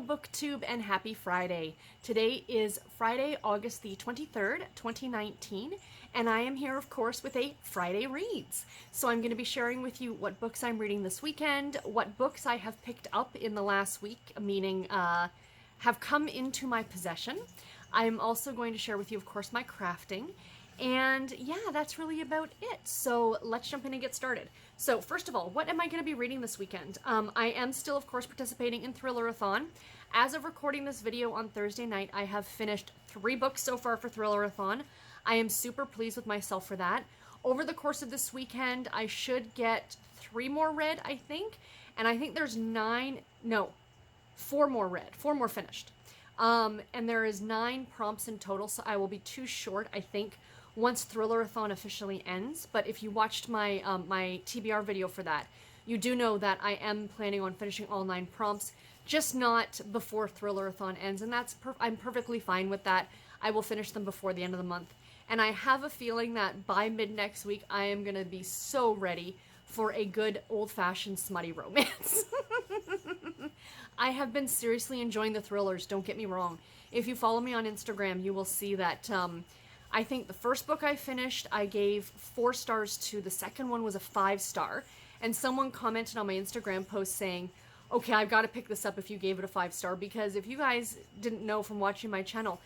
BookTube, and happy Friday. Today is Friday, August the 23rd, 2019, and I am here, of course, with a Friday Reads. So I'm going to be sharing with you what books I'm reading this weekend, what books I have picked up in the last week, meaning have come into my possession. I'm also going to share with you, of course, my crafting. And yeah, that's really about it. So let's jump in and get started. So first of all, what am I going to be reading this weekend? I am still, of course, participating in Thrillerathon. As of recording this video on Thursday night, I have finished 3 books so far for Thrillerathon. I am super pleased with myself for that. Over the course of this weekend, I should get 3 more read, I think. And I think there's 4 more read, 4 more finished. And there is 9 prompts in total, so I will be too short, I think, once Thrillerathon officially ends. But if you watched my my TBR video for that, you do know that I am planning on finishing all 9 prompts, just not before Thrillerathon ends, and I'm perfectly fine with that. I will finish them before the end of the month, and I have a feeling that by mid next week I am going to be so ready for a good old-fashioned smutty romance. I have been seriously enjoying the thrillers, don't get me wrong. If you follow me on Instagram, you will see that I think the first book I finished, I gave 4 stars to. The second one was a 5-star. And someone commented on my Instagram post saying, okay, I've got to pick this up if you gave it a 5-star, because if you guys didn't know from watching my channel,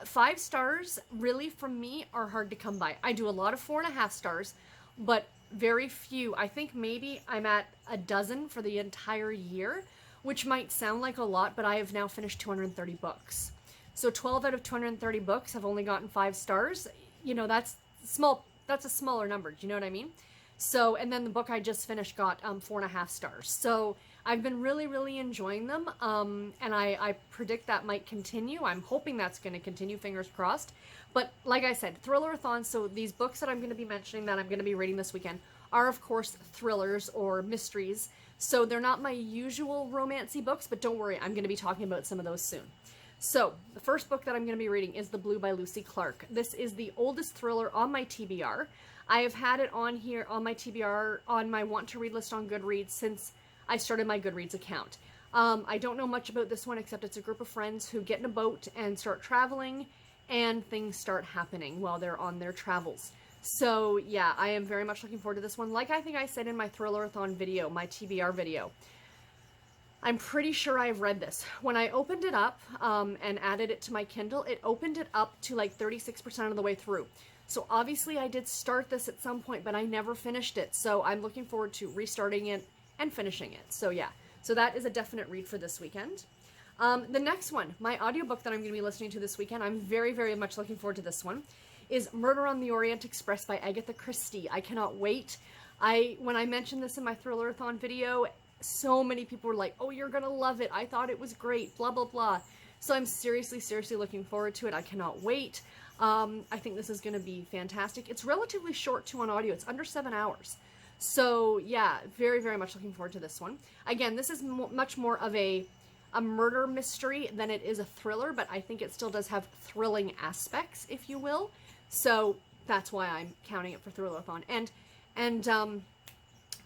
5 stars really from me are hard to come by. I do a lot of 4.5 stars, but very few. I think maybe I'm at a dozen for the entire year, which might sound like a lot, but I have now finished 230 books. So 12 out of 230 books have only gotten 5 stars. You know, that's small. That's a smaller number. Do you know what I mean? So, and then the book I just finished got 4.5 stars. So I've been really, really enjoying them. And I predict that might continue. I'm hoping that's going to continue, fingers crossed. But like I said, Thrillerathon, so these books that I'm going to be mentioning that I'm going to be reading this weekend are, of course, thrillers or mysteries. So they're not my usual romancy books, but don't worry, I'm going to be talking about some of those soon. So, the first book that I'm going to be reading is The Blue by Lucy Clark. This is the oldest thriller on my TBR. I have had it on here on my TBR, on my want to read list on Goodreads since I started my Goodreads account. I don't know much about this one except it's a group of friends who get in a boat and start traveling, and things start happening while they're on their travels. So, yeah, I am very much looking forward to this one. Like I think I said in my Thrillerathon video, my TBR video, I'm pretty sure I've read this. When I opened it up and added it to my Kindle, it opened it up to like 36% of the way through. So obviously I did start this at some point, but I never finished it. So I'm looking forward to restarting it and finishing it. So yeah, so that is a definite read for this weekend. The next one, my audiobook that I'm going to be listening to this weekend, I'm very, very much looking forward to this one, is Murder on the Orient Express by Agatha Christie. I cannot wait. When I mentioned this in my Thrillerathon video, so many people were like, oh, you're gonna love it. I thought it was great, blah, blah, blah. So I'm seriously, seriously looking forward to it. I cannot wait. I think this is gonna be fantastic. It's relatively short too on audio. It's under 7 hours. So yeah, very, very much looking forward to this one. Again, this is much more of a murder mystery than it is a thriller, but I think it still does have thrilling aspects, if you will. So that's why I'm counting it for Thrillerathon. And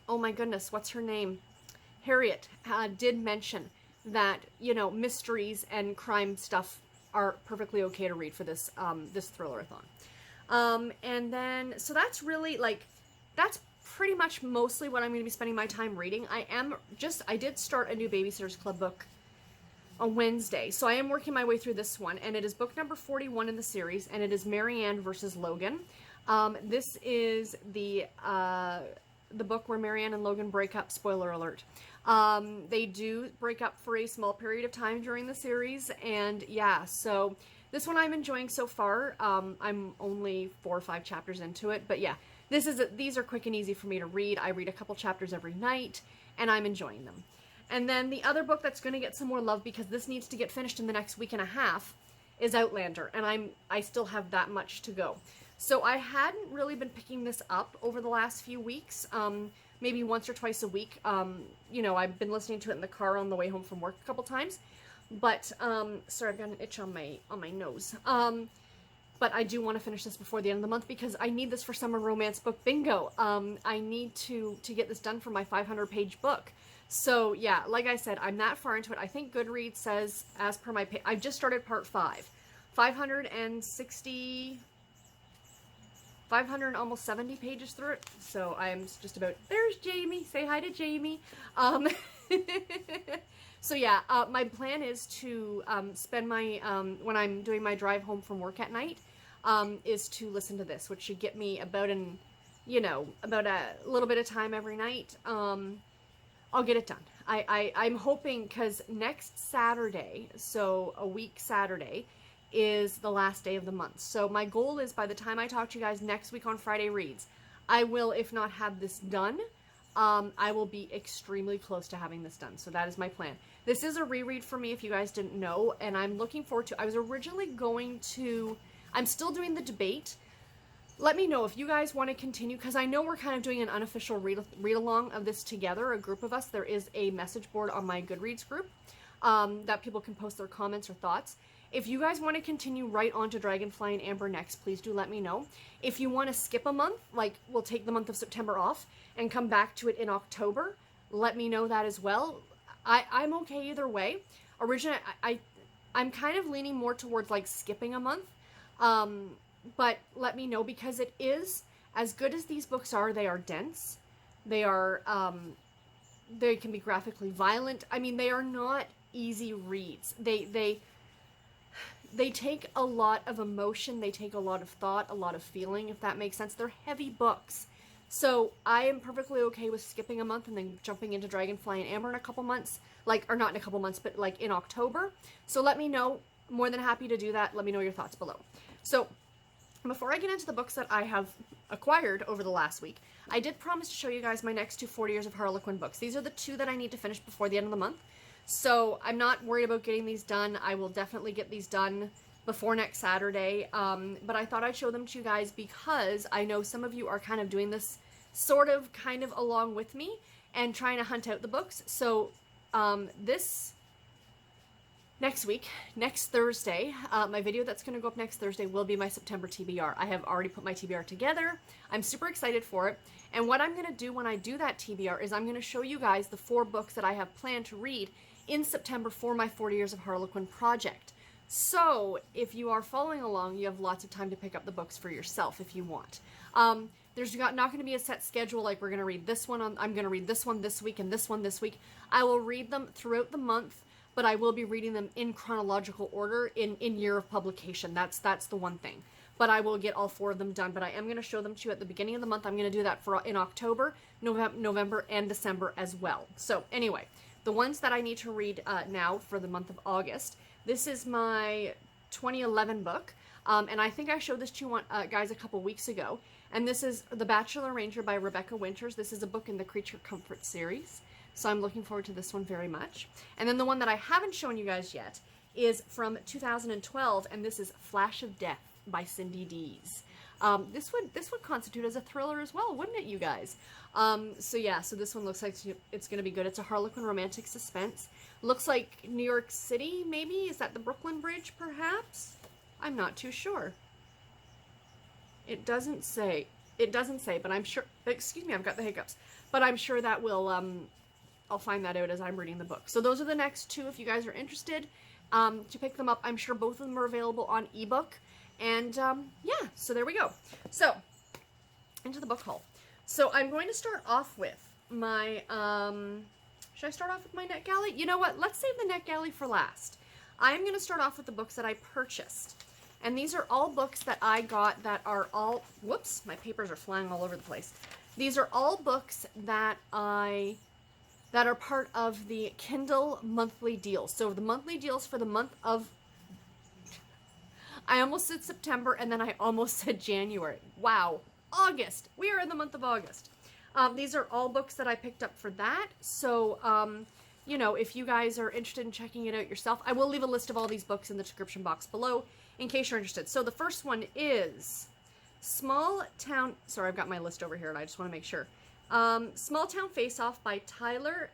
oh my goodness, what's her name? Harriet did mention that, you know, mysteries and crime stuff are perfectly okay to read for this this Thrillerathon. And then, so that's really, like, that's pretty much mostly what I'm going to be spending my time reading. I did start a new Babysitter's Club book on Wednesday, so I am working my way through this one, and it is book number 41 in the series, and it is Marianne versus Logan. This is the book where Marianne and Logan break up, spoiler alert. They do break up for a small period of time during the series, and yeah, so this one I'm enjoying so far. I'm only 4 or 5 chapters into it, but yeah, these are quick and easy for me to read. I read a couple chapters every night, and I'm enjoying them. And then the other book that's going to get some more love, because this needs to get finished in the next week and a half, is Outlander, and I still have that much to go. So I hadn't really been picking this up over the last few weeks, maybe once or twice a week. You know, I've been listening to it in the car on the way home from work a couple times, but sorry, I've got an itch on my nose. but I do want to finish this before the end of the month because I need this for summer romance book bingo. I need to get this done for my 500-page book. So yeah, like I said, I'm that far into it. I think Goodreads says, as per my I've just started part 5. 560, 500 almost 70 pages through it. So I'm just about, there's Jamie. Say hi to Jamie. So yeah, my plan is to spend my, when I'm doing my drive home from work at night, is to listen to this, which should get me about about a little bit of time every night. I'll get it done. I'm hoping, because next Saturday, so a week Saturday, is the last day of the month. So my goal is, by the time I talk to you guys next week on Friday Reads, I will, if not have this done, I will be extremely close to having this done. So that is my plan. This is a reread for me, if you guys didn't know, and I'm looking forward to, I was originally going to, I'm still doing the debate. Let me know if you guys want to continue, because I know we're kind of doing an unofficial read-along of this together, a group of us. There is a message board on my Goodreads group that people can post their comments or thoughts. If you guys want to continue right on to Dragonfly and Amber next, please do let me know. If you want to skip a month, like we'll take the month of September off and come back to it in October, let me know that as well. I'm okay either way. Originally, I'm kind of leaning more towards like skipping a month. But let me know, because it is, as good as these books are, they are dense. They are, they can be graphically violent. I mean, they are not easy reads. They take a lot of emotion. They take a lot of thought, a lot of feeling, if that makes sense. They're heavy books. So I am perfectly okay with skipping a month and then jumping into Dragonfly and Amber in a couple months. Like, or not in a couple months, but like in October. So let me know. More than happy to do that. Let me know your thoughts below. So before I get into the books that I have acquired over the last week, I did promise to show you guys my next 2 40 Years of Harlequin books. These are the 2 that I need to finish before the end of the month. So I'm not worried about getting these done. I will definitely get these done before next Saturday. But I thought I'd show them to you guys because I know some of you are kind of doing this kind of along with me and trying to hunt out the books. So next week, next Thursday, my video that's going to go up next Thursday will be my September TBR. I have already put my TBR together. I'm super excited for it. And what I'm going to do when I do that TBR is I'm going to show you guys the 4 books that I have planned to read in September for my 40 Years of Harlequin project. So if you are following along, you have lots of time to pick up the books for yourself if you want. There's not going to be a set schedule like we're going to read this one I'm going to read this one this week and this one this week. I will read them throughout the month, but I will be reading them in chronological order in year of publication. That's the one thing. But I will get all 4 of them done. But I am going to show them to you at the beginning of the month. I'm going to do that in October, November, and December as well. So anyway, the ones that I need to read now for the month of August. This is my 2011 book. And I think I showed this to you guys a couple weeks ago. And this is The Bachelor Ranger by Rebecca Winters. This is a book in the Creature Comfort series. So I'm looking forward to this one very much. And then the one that I haven't shown you guys yet is from 2012, and this is Flash of Death by Cindy Dees. This would constitute as a thriller as well, wouldn't it, you guys? So yeah, so this one looks like it's going to be good. It's a Harlequin romantic suspense. Looks like New York City, maybe? Is that the Brooklyn Bridge, perhaps? I'm not too sure. It doesn't say. It doesn't say, but I'm sure... Excuse me, I've got the hiccups. But I'm sure that will... I'll find that out as I'm reading the book. So those are the next 2 if you guys are interested to pick them up. I'm sure both of them are available on ebook. And yeah, so there we go. So, into the book haul. So I'm going to start off with my... should I start off with my NetGalley? You know what? Let's save the NetGalley for last. I'm going to start off with the books that I purchased. And these are all books that I got that are all... Whoops, my papers are flying all over the place. These are all books that that are part of the Kindle monthly deals. So the monthly deals for the month of... I almost said September, and then I almost said January. Wow. August. We are in the month of August. These are all books that I picked up for that. So, you know, if you guys are interested in checking it out yourself, I will leave a list of all these books in the description box below in case you're interested. So the first one is Small Town... Sorry, I've got my list over here, and I just want to make sure. Small Town Face-Off by Tyler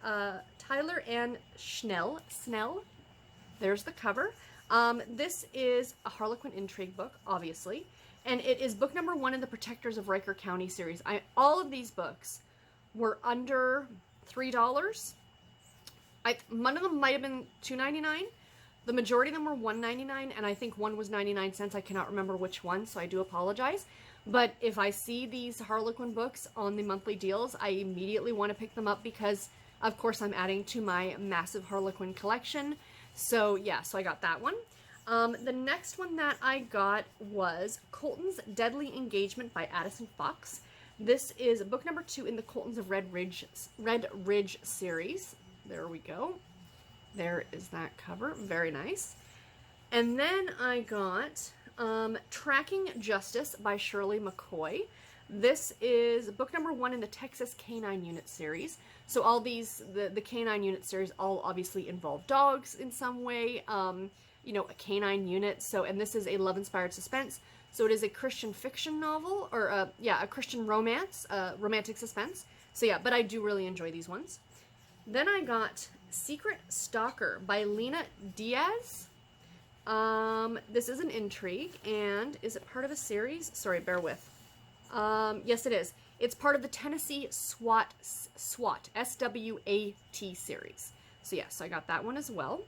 and Snell. There's the cover. This is a Harlequin intrigue book, obviously, and it is book number 1 in the Protectors of Riker County series. All of these books were under $3. One of them might have been $2.99. The majority of them were $1.99, and I think one was 99 cents. I cannot remember which one, so I do apologize. But if I see these Harlequin books on the monthly deals, I immediately want to pick them up because, of course, I'm adding to my massive Harlequin collection. So, yeah, so I got that one. The next one that I got was Colton's Deadly Engagement by Addison Fox. This is book number 2 in the Coltons of Red Ridge series. There we go. There is that cover. Very nice. And then I got Tracking Justice by Shirley McCoy. This is book number 1 in the Texas Canine Unit series. So all these, the Canine Unit series all obviously involve dogs in some way, you know, a canine unit. So, and this is a love-inspired suspense. So it is a Christian fiction novel, or a Christian romance, romantic suspense. So yeah, but I do really enjoy these ones. Then I got Secret Stalker by Lena Diaz. This is an intrigue, and is it part of a series? Sorry, bear with. Yes, it is. It's part of the Tennessee SWAT, S-W-A-T series. So yeah, so I got that one as well.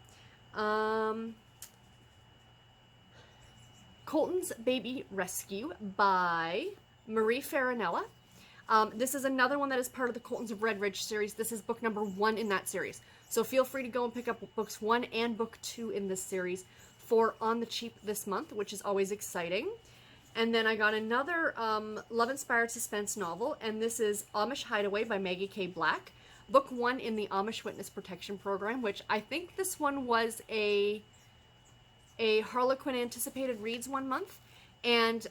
Colton's Baby Rescue by Marie Ferrarella. This is another one that is part of the Coltons of Red Ridge series. This is book number 1 in that series. So feel free to go and pick up books 1 and book 2 in this series for on the cheap this month, which is always exciting. And then I got another love-inspired suspense novel, and this is Amish Hideaway by Maggie K. Black. Book 1 in the Amish Witness Protection Program, which I think this one was a Harlequin Anticipated Reads one month. And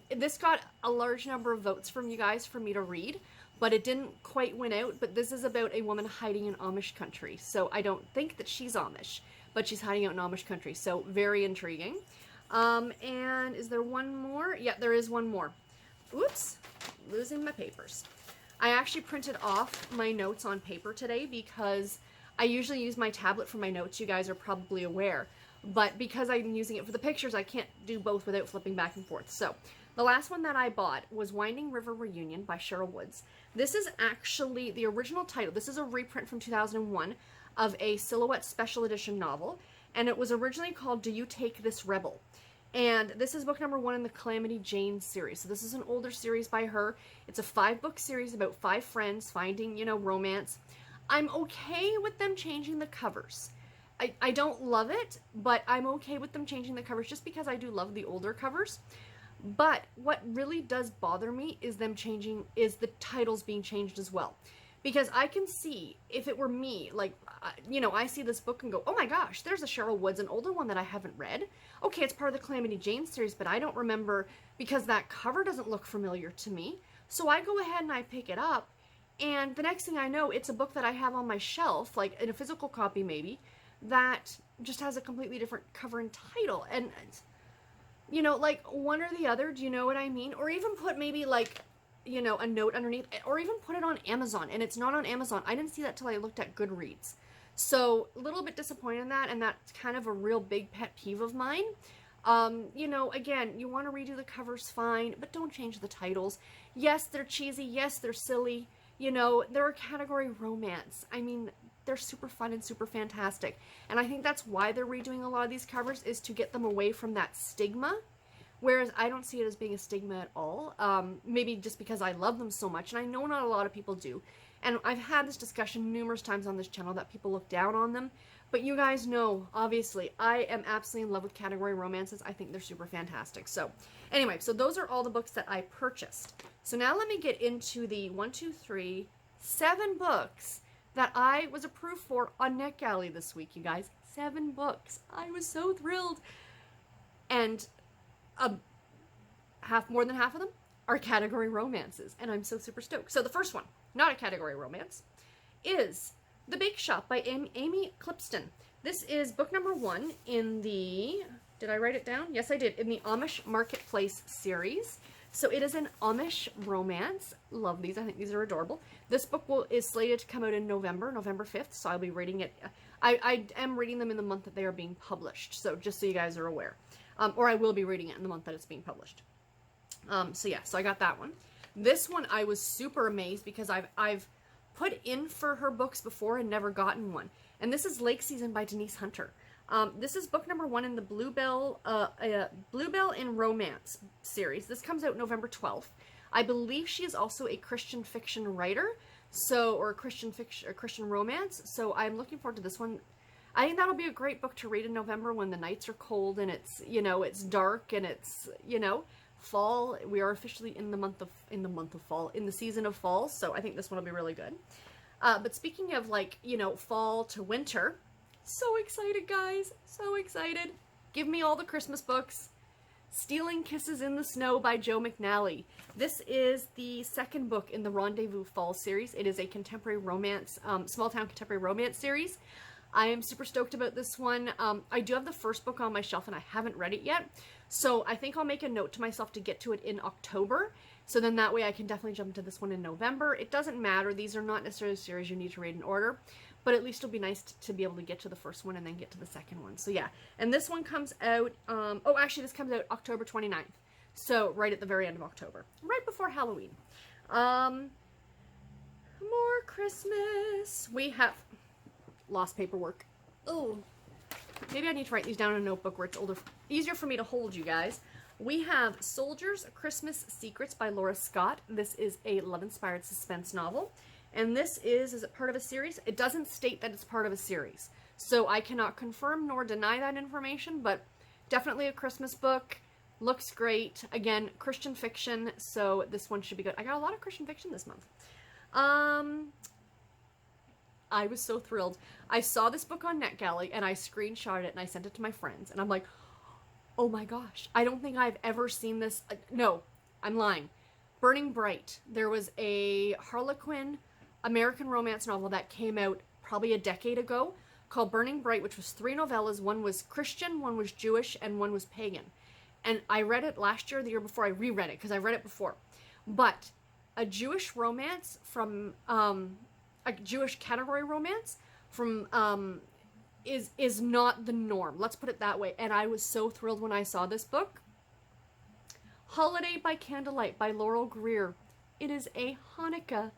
this got a large number of votes from you guys for me to read, but it didn't quite win out. But this is about a woman hiding in Amish country. So I don't think that she's Amish, but she's hiding out in Amish country. So very intriguing. And is there one more? Yeah, there is one more. Oops, losing my papers. I actually printed off my notes on paper today because I usually use my tablet for my notes. You guys are probably aware. But because I'm using it for the pictures, I can't do both without flipping back and forth. So the last one that I bought was Winding River Reunion by Sherryl Woods. This is actually the original title. This is a reprint from 2001 of a Silhouette Special Edition novel. And it was originally called Do You Take This Rebel? And this is book number 1 in the Calamity Jane series. So this is an older series by her. It's a 5-book series about 5 friends finding, you know, romance. I'm okay with them changing the covers. I don't love it, but I'm okay with them changing the covers just because I do love the older covers. But what really does bother me is the titles being changed as well. Because I can see, if it were me, like, you know, I see this book and go, oh my gosh, there's a Sherryl Woods, an older one that I haven't read. Okay, it's part of the Calamity Jane series, but I don't remember because that cover doesn't look familiar to me. So I go ahead and I pick it up, and the next thing I know, it's a book that I have on my shelf, like in a physical copy maybe, that just has a completely different cover and title. And, you know, like one or the other, do you know what I mean? Or even put maybe like, you know, a note underneath, or even put it on Amazon, and it's not on Amazon. I didn't see that till I looked at Goodreads. So a little bit disappointed in that, and that's kind of a real big pet peeve of mine. You know, again, you want to redo the covers, fine, but don't change the titles. Yes, they're cheesy. Yes, they're silly. You know, they're a category romance. I mean, they're super fun and super fantastic. And I think that's why they're redoing a lot of these covers, is to get them away from that stigma. Whereas I don't see it as being a stigma at all. Maybe just because I love them so much, and I know not a lot of people do. And I've had this discussion numerous times on this channel that people look down on them. But you guys know, obviously, I am absolutely in love with category romances. I think they're super fantastic. So anyway, so those are all the books that I purchased. So now let me get into the 7 books that I was approved for on NetGalley this week, you guys. 7 books. I was so thrilled. And more than half of them are category romances, and I'm so super stoked. So the first one, not a category romance, is The Bake Shop by Amy Clipston. This is book number 1 in the, did I write it down? Yes, I did, in the Amish Marketplace series. So it is an Amish romance. Love these. I think these are adorable. This book is slated to come out in November 5th. So I'll be reading it. I am reading them in the month that they are being published. So just so you guys are aware. Or I will be reading it in the month that it's being published. So yeah, so I got that one. This one I was super amazed because I've put in for her books before and never gotten one. And this is Lake Season by Denise Hunter. This is book number 1 in the Bluebell in Romance series. This comes out November 12th. I believe she is also a Christian fiction writer, or Christian fiction or Christian romance. So I'm looking forward to this one. I think that'll be a great book to read in November when the nights are cold and it's, it's dark and it's, fall. We are officially in the season of fall. So I think this one will be really good. But speaking of fall to winter, so excited, guys. So excited. Give me all the Christmas books. Stealing Kisses in the Snow by Jo McNally. This is the second book in the Rendezvous Fall series. It is a contemporary romance, small town contemporary romance series. I am super stoked about this one. I do have the first book on my shelf and I haven't read it yet. So I think I'll make a note to myself to get to it in October. So then that way I can definitely jump into this one in November. It doesn't matter. These are not necessarily a series you need to read in order. But at least it'll be nice to be able to get to the first one and then get to the second one. So yeah. And this one comes out, this comes out October 29th. So right at the very end of October. Right before Halloween. More Christmas. We have lost paperwork. Oh. Maybe I need to write these down in a notebook where it's easier for me to hold, you guys. We have Soldiers Christmas Secrets by Laura Scott. This is a love-inspired suspense novel. And this is it part of a series? It doesn't state that it's part of a series. So I cannot confirm nor deny that information, but definitely a Christmas book. Looks great. Again, Christian fiction, so this one should be good. I got a lot of Christian fiction this month. I was so thrilled. I saw this book on NetGalley and I screenshotted it and I sent it to my friends. And I'm like, oh my gosh, I don't think I've ever seen this. No, I'm lying. Burning Bright. There was a Harlequin American romance novel that came out probably a decade ago called Burning Bright, which was 3 novellas. One was Christian, one was Jewish, and one was pagan. And I read it last year, the year before. I reread it because I read it before. But a Jewish romance from a Jewish category romance from is not the norm. Let's put it that way. And I was so thrilled when I saw this book. Holiday by Candlelight by Laurel Greer. It is a Hanukkah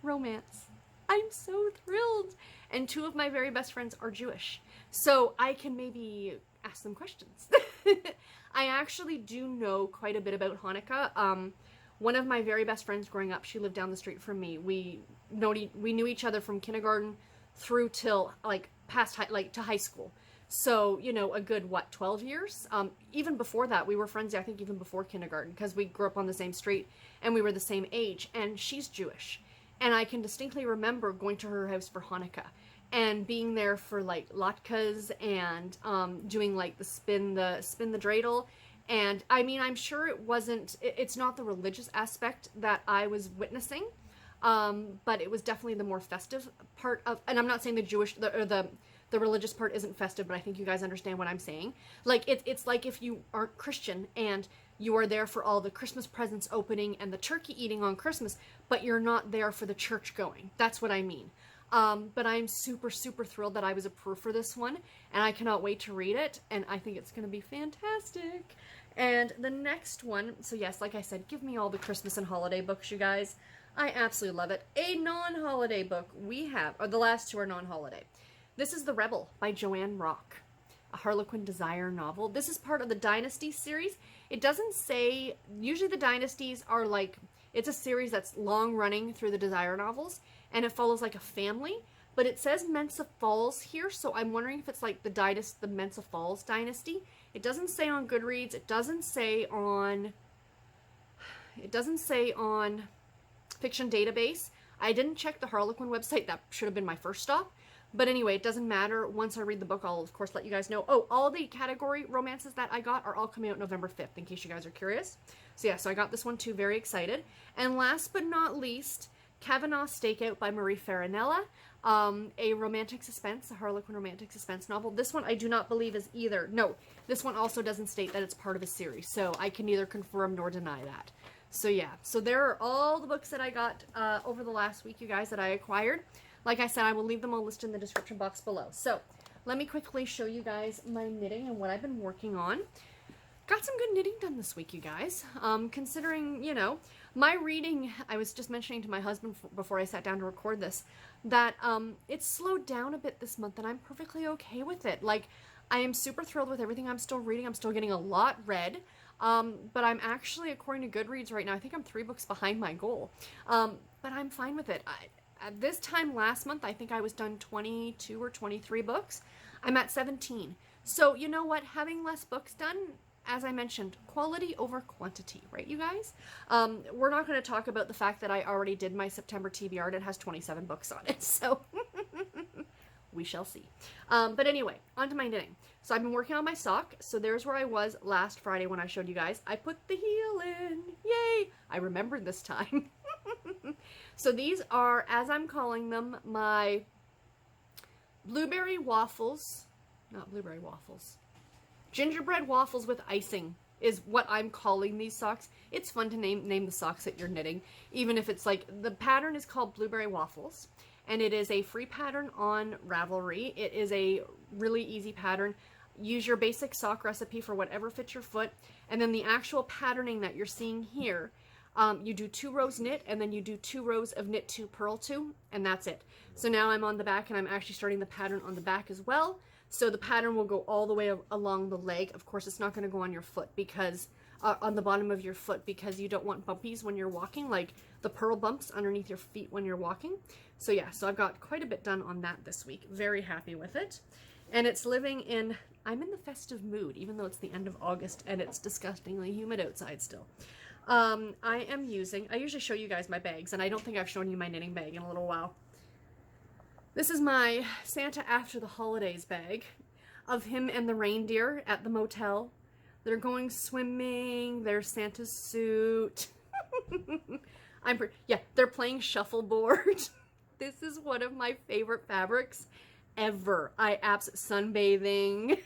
romance. I'm so thrilled. And 2 of my very best friends are Jewish. So I can maybe ask them questions. I actually do know quite a bit about Hanukkah. One of my very best friends growing up, she lived down the street from me. We knew each other from kindergarten through till to high school. So, a good, 12 years? Even before that, we were friends, I think, even before kindergarten, because we grew up on the same street and we were the same age. And she's Jewish. And I can distinctly remember going to her house for Hanukkah and being there for latkes and doing the spin the dreidel. And I mean, I'm sure it's not the religious aspect that I was witnessing, but it was definitely the more festive part of, and I'm not saying the religious part isn't festive, but I think you guys understand what I'm saying. It's like if you aren't Christian and you are there for all the Christmas presents opening and the turkey eating on Christmas, but you're not there for the church going. That's what I mean. But I'm super, super thrilled that I was approved for this one, and I cannot wait to read it, and I think it's going to be fantastic. And the next one, so yes, like I said, give me all the Christmas and holiday books, you guys. I absolutely love it. A non-holiday book we have, or the last 2 are non-holiday. This is The Rebel by Joanne Rock, a Harlequin Desire novel. This is part of the Dynasty series. It doesn't say, usually the Dynasties are it's a series that's long running through the Desire novels, and it follows a family, but it says Mensa Falls here, so I'm wondering if it's the Mensa Falls dynasty. It doesn't say on Goodreads. It doesn't say on Fiction Database. I didn't check the Harlequin website. That should have been my first stop. But anyway, it doesn't matter. Once I read the book, I'll of course let you guys know. Oh, all the category romances that I got are all coming out November 5th, in case you guys are curious. So yeah, so I got this one too, very excited. And last but not least, Cavanaugh Stakeout by Marie Ferrarella, a romantic suspense, a Harlequin romantic suspense novel. This one I do not believe is either. No, this one also doesn't state that it's part of a series, so I can neither confirm nor deny that. So yeah, so there are all the books that I got over the last week, you guys, that I acquired. Like I said, I will leave them all listed in the description box below. So let me quickly show you guys my knitting and what I've been working on. Got some good knitting done this week, you guys. Considering, you know, my reading, I was just mentioning to my husband before I sat down to record this, that it's slowed down a bit this month, and I'm perfectly okay with it. Like, I am super thrilled with everything I'm still reading. I'm still getting a lot read, but I'm actually, according to Goodreads right now, I think I'm 3 books behind my goal, but I'm fine with it. At this time last month, I think I was done 22 or 23 books. I'm at 17. So, you know what? Having less books done, as I mentioned, quality over quantity, right, you guys? We're not going to talk about the fact that I already did my September TBR and it has 27 books on it, so we shall see. But anyway, on to my knitting. So I've been working on my sock, so there's where I was last Friday when I showed you guys. I put the heel in, yay! I remembered this time. So these are, as I'm calling them, my blueberry waffles, not blueberry waffles, gingerbread waffles with icing is what I'm calling these socks. It's fun to name the socks that you're knitting, even if it's like, the pattern is called Blueberry Waffles, and it is a free pattern on Ravelry. It is a really easy pattern. Use your basic sock recipe for whatever fits your foot, and then the actual patterning that you're seeing here, you do 2 rows knit, and then you do 2 rows of knit 2, purl 2, and that's it. So now I'm on the back, and I'm actually starting the pattern on the back as well. So the pattern will go all the way along the leg. Of course, it's not going to go on your foot because, on the bottom of your foot, because you don't want bumpies when you're walking, like the purl bumps underneath your feet when you're walking. So yeah, so I've got quite a bit done on that this week. Very happy with it. And it's living in, I'm in the festive mood, even though it's the end of August and it's disgustingly humid outside still. I usually show you guys my bags, and I don't think I've shown you my knitting bag in a little while. This is my Santa After the Holidays bag of him and the reindeer at the motel. They're going swimming. There's Santa's suit. They're playing shuffleboard. This is one of my favorite fabrics ever. Sunbathing.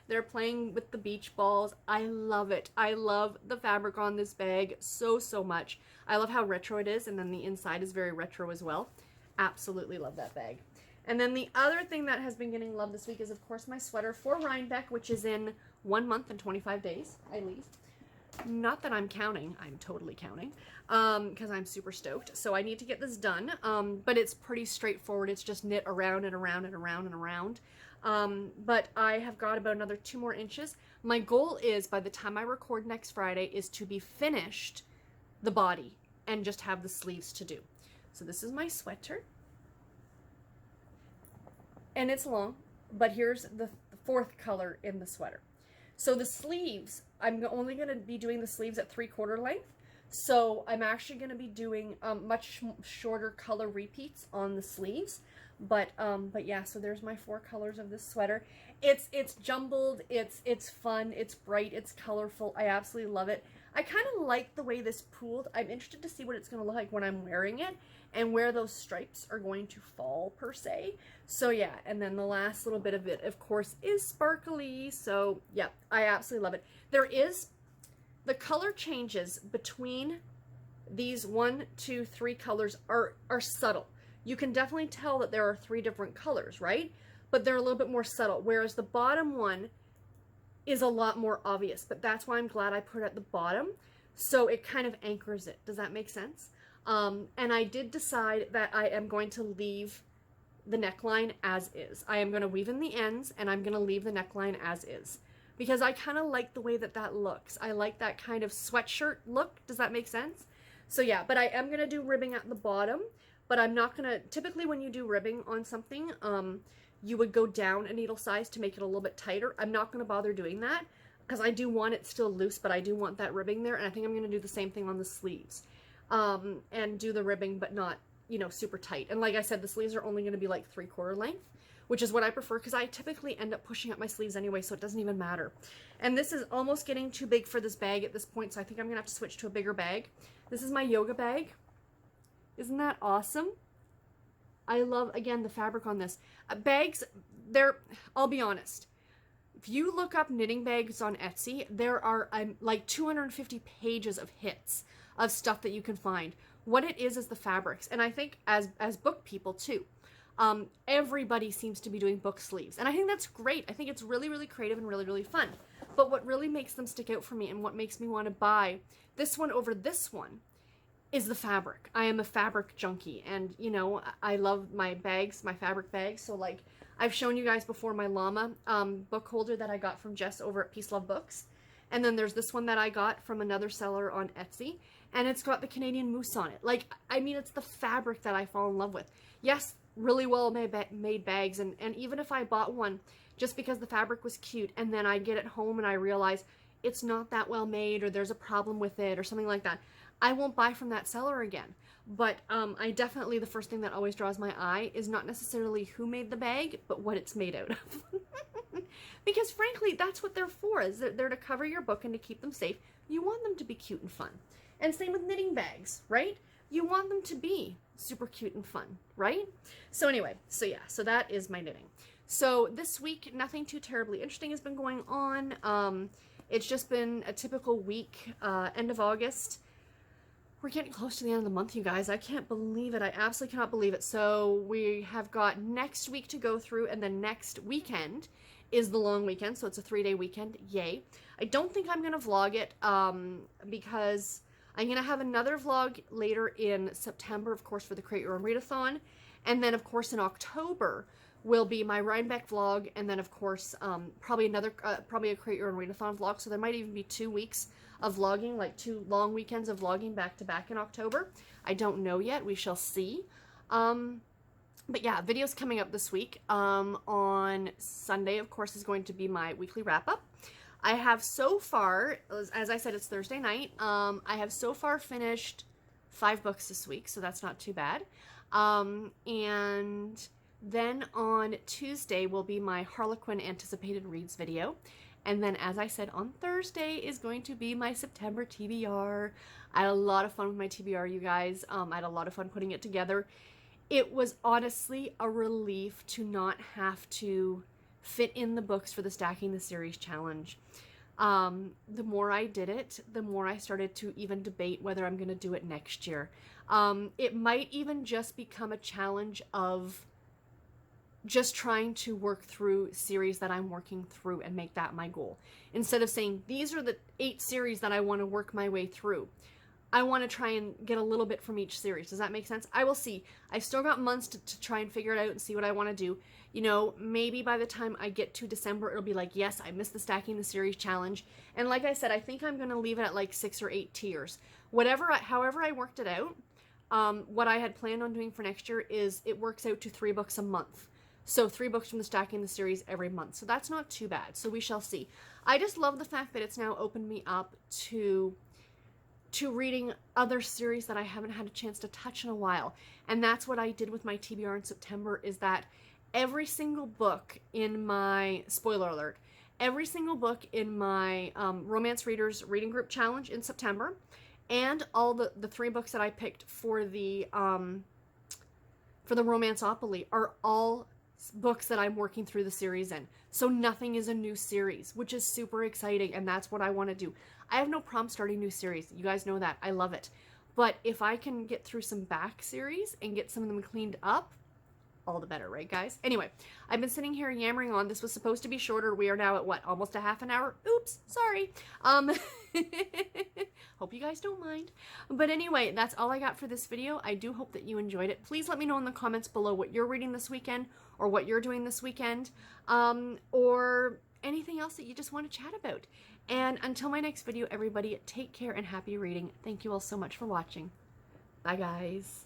They're playing with the beach balls. I love it. I love the fabric on this bag so, so much. I love how retro it is, and then the inside is very retro as well. Absolutely love that bag. And then the other thing that has been getting love this week is, of course, my sweater for Rhinebeck, which is in 1 month and 25 days, I leave. Not that I'm counting. I'm totally counting because I'm super stoked. So I need to get this done, but it's pretty straightforward. It's just knit around and around and around and around. But I have got about another 2 more inches. My goal is, by the time I record next Friday, is to be finished the body and just have the sleeves to do. So this is my sweater, and it's long, but here's the 4th color in the sweater. So the sleeves, I'm only going to be doing the sleeves at 3/4 length, so I'm actually going to be doing much shorter color repeats on the sleeves. But yeah, so there's my 4 colors of this sweater. It's jumbled, it's fun, it's bright, it's colorful. I absolutely love it. I kind of like the way this pooled. I'm interested to see what it's going to look like when I'm wearing it and where those stripes are going to fall, per se. So yeah, and then the last little bit of it, of course, is sparkly. So yeah, I absolutely love it. The color changes between these 1, 2, 3 colors are subtle. You can definitely tell that there are 3 different colors, right? But they're a little bit more subtle, whereas the bottom one is a lot more obvious, but that's why I'm glad I put it at the bottom, so it kind of anchors it. Does that make sense? And I did decide that I am going to leave the neckline as is. I am going to weave in the ends, and I'm going to leave the neckline as is, because I kind of like the way that that looks. I like that kind of sweatshirt look. Does that make sense? So yeah, but I am going to do ribbing at the bottom, but I'm not going to, typically when you do ribbing on something, you would go down a needle size to make it a little bit tighter. I'm not going to bother doing that because I do want it still loose, but I do want that ribbing there, and I think I'm going to do the same thing on the sleeves, and do the ribbing, but not, you know, super tight. And like I said, the sleeves are only going to be like 3/4 length, which is what I prefer because I typically end up pushing up my sleeves anyway, so it doesn't even matter. And this is almost getting too big for this bag at this point, so I think I'm going to have to switch to a bigger bag. This is my yoga bag. Isn't that awesome? I love, again, the fabric on this. Bags, I'll be honest. If you look up knitting bags on Etsy, there are like 250 pages of hits of stuff that you can find. What it is the fabrics. And I think as book people too, everybody seems to be doing book sleeves. And I think that's great. I think it's really, really creative and really, really fun. But what really makes them stick out for me and what makes me want to buy this one over this one is the fabric. I am a fabric junkie, and you know, I love my bags, my fabric bags. So like I've shown you guys before my llama book holder that I got from Jess over at Peace Love Books. And then there's this one that I got from another seller on Etsy, and it's got the Canadian moose on it. Like, I mean, it's the fabric that I fall in love with. Yes, really well made bags, and even if I bought one just because the fabric was cute, and then I get it home and I realize it's not that well made, or there's a problem with it, or something like that, I won't buy from that seller again. But I definitely, the first thing that always draws my eye is not necessarily who made the bag, but what it's made out of. Because frankly, that's what they're for, is they're to cover your book and to keep them safe. You want them to be cute and fun. And same with knitting bags, right? You want them to be super cute and fun, right? So anyway, so yeah, so that is my knitting. So this week, nothing too terribly interesting has been going on. It's just been a typical week, end of August. We're getting close to the end of the month, you guys. I can't believe it. I absolutely cannot believe it. So we have got next week to go through, and then next weekend is the long weekend. So it's a 3-day weekend. Yay. I don't think I'm going to vlog it because I'm going to have another vlog later in September, of course, for the Create Your Own Readathon. And then, of course, in October will be my Rhinebeck vlog. And then, of course, probably a Create Your Own Readathon vlog. So there might even be 2 weeks of vlogging, like 2 long weekends of vlogging back to back in October. I don't know yet. We shall see. But yeah, videos coming up this week. On Sunday, of course, is going to be my weekly wrap-up. I have so far, as I said, it's Thursday night. I have so far finished 5 books this week, so that's not too bad. And then on Tuesday will be my Harlequin Anticipated Reads video. And then, as I said, on Thursday is going to be my September TBR. I had a lot of fun with my TBR, you guys. I had a lot of fun putting it together. It was honestly a relief to not have to fit in the books for the Stacking the Series challenge. The more I did it, the more I started to even debate whether I'm going to do it next year. It might even just become a challenge of just trying to work through series that I'm working through and make that my goal. Instead of saying, these are the 8 series that I want to work my way through. I want to try and get a little bit from each series. Does that make sense? I will see. I've still got months to try and figure it out and see what I want to do. You know, maybe by the time I get to December, it'll be like, yes, I missed the Stacking the Series challenge. And like I said, I think I'm going to leave it at like 6 or 8 tiers. However I worked it out, what I had planned on doing for next year is it works out to 3 books a month. So 3 books from the Stacking the Series every month. So that's not too bad. So we shall see. I just love the fact that it's now opened me up to reading other series that I haven't had a chance to touch in a while. And that's what I did with my TBR in September, is that every single book in my, spoiler alert, every single book in my Romance Readers Reading Group Challenge in September, and all the 3 books that I picked for the Romanceopoly are all books that I'm working through the series in. So nothing is a new series, which is super exciting, and that's what I want to do. I have no problem starting new series. You guys know that. I love it. But if I can get through some back series and get some of them cleaned up, all the better, right, guys? Anyway, I've been sitting here yammering on. This was supposed to be shorter. We are now at, what, almost a half an hour? Oops, sorry. Hope you guys don't mind. But anyway, that's all I got for this video. I do hope that you enjoyed it. Please let me know in the comments below what you're reading this weekend, or what you're doing this weekend, or anything else that you just want to chat about. And until my next video, everybody, take care and happy reading. Thank you all so much for watching. Bye, guys.